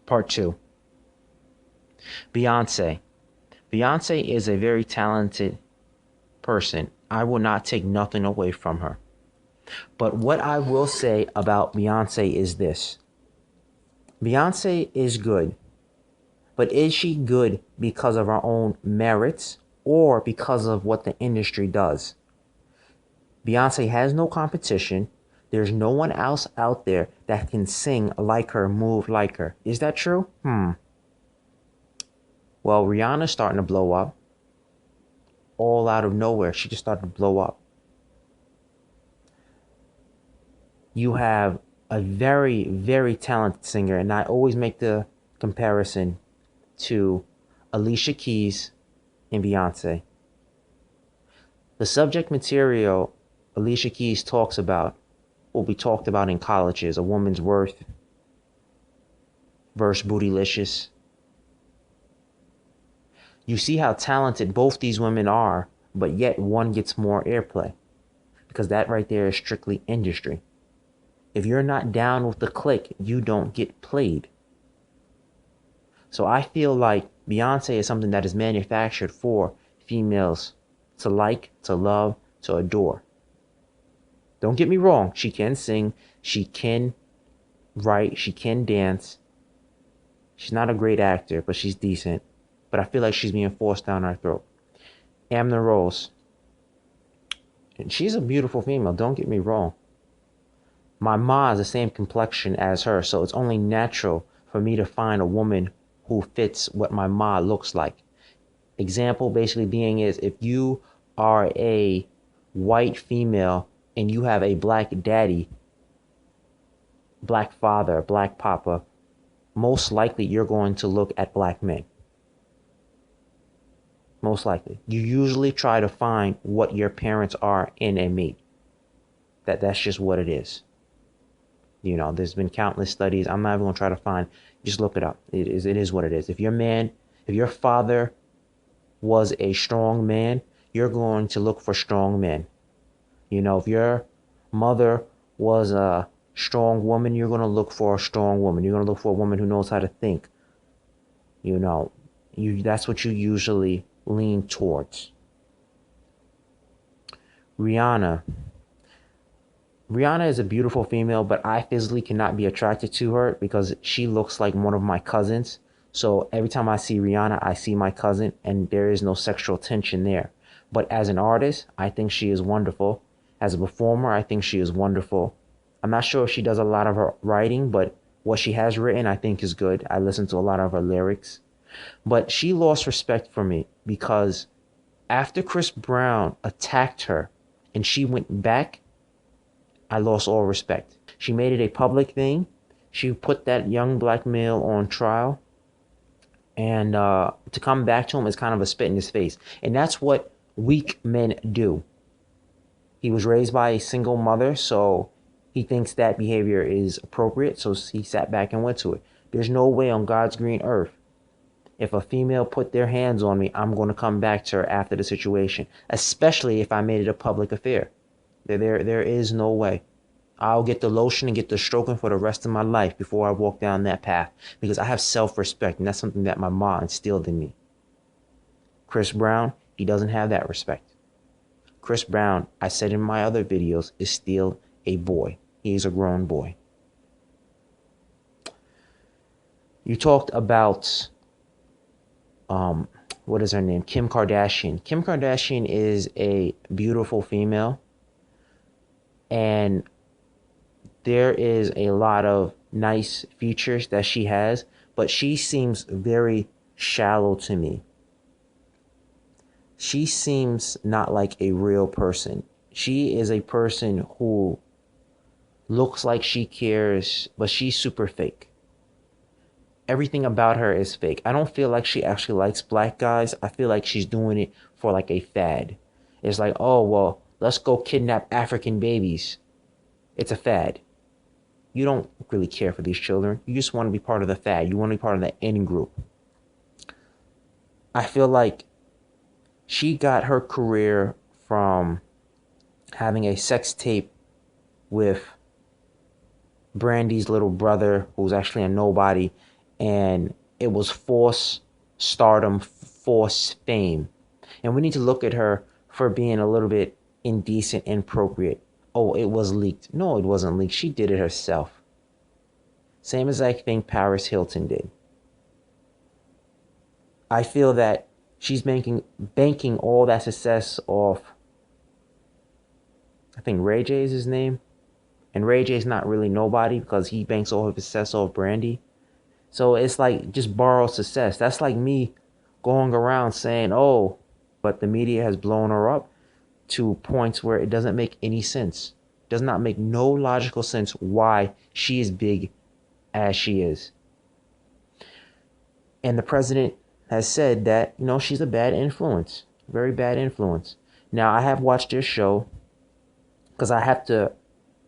Part 2. Beyonce. Beyonce is a very talented person. I will not take nothing away from her. But what I will say about Beyonce is this. Beyonce is good. But is she good because of her own merits or because of what the industry does? Beyonce has no competition. There's no one else out there that can sing like her, move like her. Is that true? Well, Rihanna's starting to blow up. All out of nowhere, she just started to blow up. You have a very, very talented singer, and I always make the comparison to Alicia Keys and Beyonce. The subject material Alicia Keys talks about will be talked about in colleges: a woman's worth versus bootylicious. You see how talented both these women are, but yet one gets more airplay, because that right there is strictly industry. If you're not down with the clique, you don't get played. So I feel like Beyonce is something that is manufactured for females to like, to love, to adore. Don't get me wrong, she can sing, she can write, she can dance. She's not a great actor, but she's decent. But I feel like she's being forced down our throat. Amber Rose. And she's a beautiful female, don't get me wrong. My ma is the same complexion as her, so it's only natural for me to find a woman who fits what my ma looks like. Example basically being is, if you are a white female and you have a black daddy, black father, black papa, most likely you're going to look at black men. Most likely. You usually try to find what your parents are in a mate. That's just what it is. You know, there's been countless studies. I'm not even going to try to find. Just look it up. It is what it is. If your father was a strong man, you're going to look for strong men. You know, if your mother was a strong woman, you're going to look for a strong woman. You're going to look for a woman who knows how to think. You know, that's what you usually lean towards. Rihanna is a beautiful female, but I physically cannot be attracted to her because she looks like one of my cousins. So every time I see Rihanna, I see my cousin, and there is no sexual tension there. But as an artist, I think she is wonderful. As a performer, I think she is wonderful. I'm not sure if she does a lot of her writing, but what she has written, I think is good. I listen to a lot of her lyrics. But she lost respect for me because after Chris Brown attacked her and she went back, I lost all respect. She made it a public thing. She put that young black male on trial. And to come back to him is kind of a spit in his face. And that's what weak men do. He was raised by a single mother, so he thinks that behavior is appropriate. So he sat back and went to it. There's no way on God's green earth, if a female put their hands on me, I'm going to come back to her after the situation, especially if I made it a public affair. There is no way. I'll get the lotion and get the stroking for the rest of my life before I walk down that path, because I have self-respect, and that's something that my mom instilled in me. Chris Brown, he doesn't have that respect. Chris Brown, I said in my other videos, is still a boy. He's a grown boy. You talked about what is her name? Kim Kardashian. Kim Kardashian is a beautiful female, and there is a lot of nice features that she has, but she seems very shallow to me. She seems not like a real person. She is a person who looks like she cares, but she's super fake. Everything about her is fake. I don't feel like she actually likes black guys. I feel like she's doing it for like a fad. It's like, oh, well, let's go kidnap African babies. It's a fad. You don't really care for these children. You just want to be part of the fad. You want to be part of the in group. I feel like she got her career from having a sex tape with Brandy's little brother, who's actually a nobody, and it was forced stardom, forced fame. And we need to look at her for being a little bit indecent, inappropriate. Oh, it was leaked. No, it wasn't leaked. She did it herself. Same as I think Paris Hilton did. I feel that she's banking all that success off, I think Ray J is his name. And Ray J's not really nobody because he banks all of his success off Brandy. So it's like just borrowed success. That's like me going around saying, oh, but the media has blown her up to points where it doesn't make any sense. Does not make no logical sense why she is big as she is. And the president has said that, she's a bad influence, very bad influence. Now, I have watched this show because I have to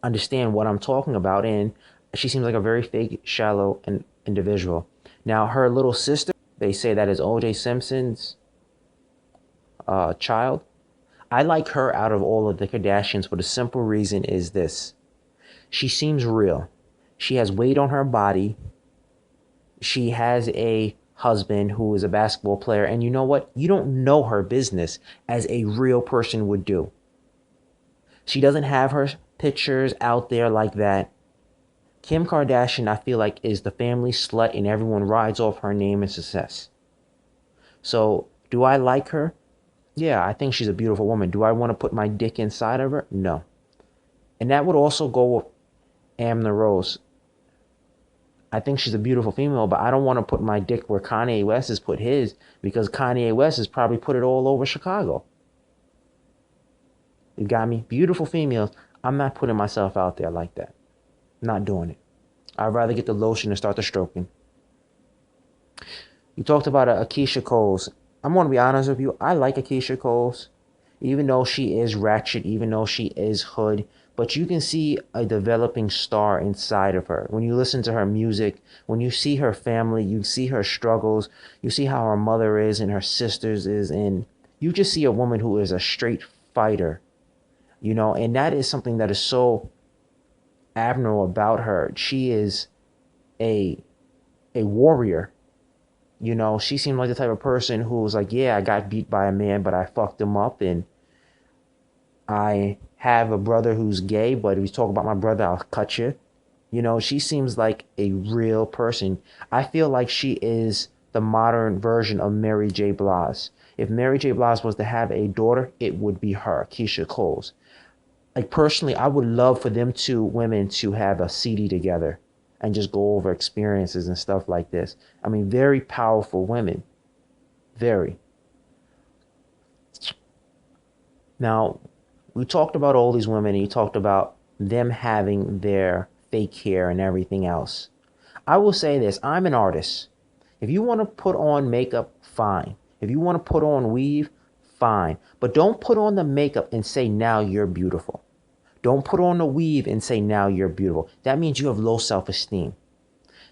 understand what I'm talking about, and she seems like a very fake, shallow individual. Now, her little sister, they say that is O.J. Simpson's child. I like her out of all of the Kardashians for the simple reason is this. She seems real. She has weight on her body. She has a husband who is a basketball player. And you know what? You don't know her business as a real person would do. She doesn't have her pictures out there like that. Kim Kardashian, I feel like, is the family slut and everyone rides off her name and success. So, do I like her? Yeah, I think she's a beautiful woman. Do I want to put my dick inside of her? No. And that would also go with Amber Rose. I think she's a beautiful female, but I don't want to put my dick where Kanye West has put his because Kanye West has probably put it all over Chicago. You got me? Beautiful females. I'm not putting myself out there like that. Not doing it. I'd rather get the lotion and start the stroking. You talked about Akeisha Coles. I'm going to be honest with you. I like Akeisha Coles, even though she is ratchet, even though she is hood. But you can see a developing star inside of her. When you listen to her music, when you see her family, you see her struggles, you see how her mother is and her sisters is, and you just see a woman who is a straight fighter, and that is something that is so abnormal about her. She is a warrior. She seemed like the type of person who was like, yeah, I got beat by a man, but I fucked him up. And I have a brother who's gay, but if you talk about my brother, I'll cut you. She seems like a real person. I feel like she is the modern version of Mary J. Blige. If Mary J. Blige was to have a daughter, it would be her, Keisha Coles. Like, personally, I would love for them two women to have a CD together and just go over experiences and stuff like this. I mean, very powerful women. Very. Now, we talked about all these women, and you talked about them having their fake hair and everything else. I will say this. I'm an artist. If you want to put on makeup, fine. If you want to put on weave, fine. But don't put on the makeup and say, now you're beautiful. Don't put on the weave and say, now you're beautiful. That means you have low self-esteem.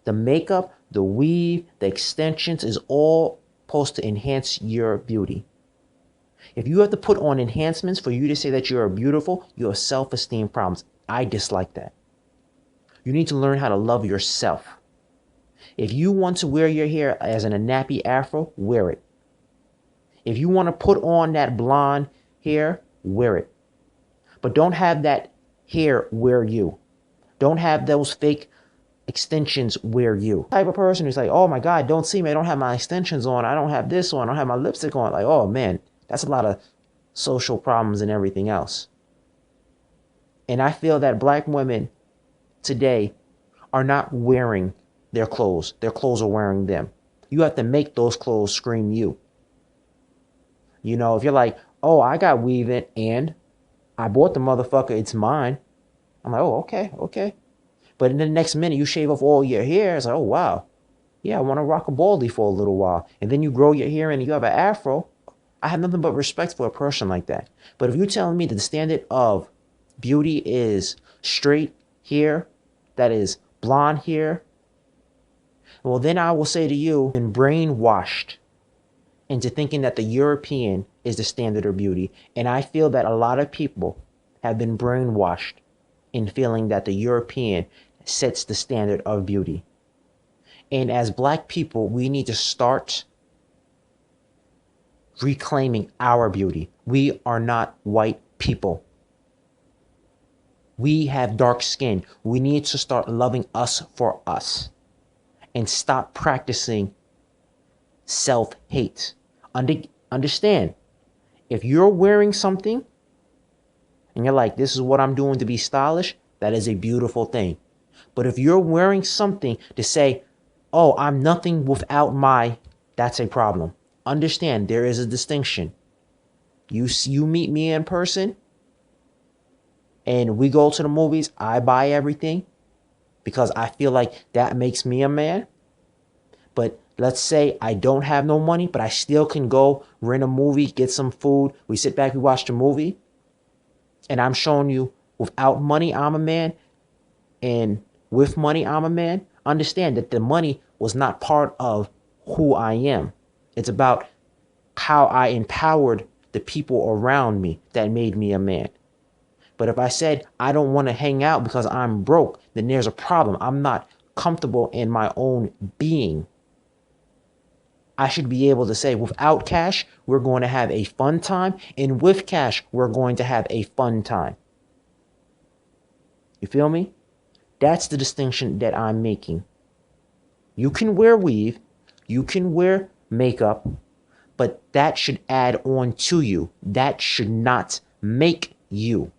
The makeup, the weave, the extensions is all supposed to enhance your beauty. If you have to put on enhancements for you to say that you're beautiful, you have self-esteem problems. I dislike that. You need to learn how to love yourself. If you want to wear your hair as in a nappy afro, wear it. If you want to put on that blonde hair, wear it. But don't have that hair wear you. Don't have those fake extensions wear you. The type of person who's like, oh my God, don't see me. I don't have my extensions on. I don't have this on. I don't have my lipstick on. Like, oh man, that's a lot of social problems and everything else. And I feel that black women today are not wearing their clothes. Their clothes are wearing them. You have to make those clothes scream you. If you're like, oh, I got weave-in and I bought the motherfucker, it's mine. I'm like, oh, okay. But in the next minute, you shave off all your hair. It's like, oh, wow. Yeah, I want to rock a baldy for a little while. And then you grow your hair and you have an afro. I have nothing but respect for a person like that. But if you're telling me that the standard of beauty is straight hair, that is blonde hair, well, then I will say to you, been brainwashed into thinking that the European is the standard of beauty. And I feel that a lot of people have been brainwashed in feeling that the European sets the standard of beauty. And as black people, we need to start reclaiming our beauty. We are not white people. We have dark skin. We need to start loving us for us and stop practicing self-hate. Understand, if you're wearing something and you're like, this is what I'm doing to be stylish, that is a beautiful thing. But if you're wearing something to say, oh, I'm nothing without my, that's a problem. Understand, there is a distinction. You meet me in person and we go to the movies, I buy everything because I feel like that makes me a man. But let's say I don't have no money, but I still can go rent a movie, get some food. We sit back, we watch the movie. And I'm showing you without money, I'm a man. And with money, I'm a man. Understand that the money was not part of who I am. It's about how I empowered the people around me that made me a man. But if I said I don't want to hang out because I'm broke, then there's a problem. I'm not comfortable in my own being. I should be able to say without cash, we're going to have a fun time. And with cash, we're going to have a fun time. You feel me? That's the distinction that I'm making. You can wear weave. You can wear makeup. But that should add on to you. That should not make you.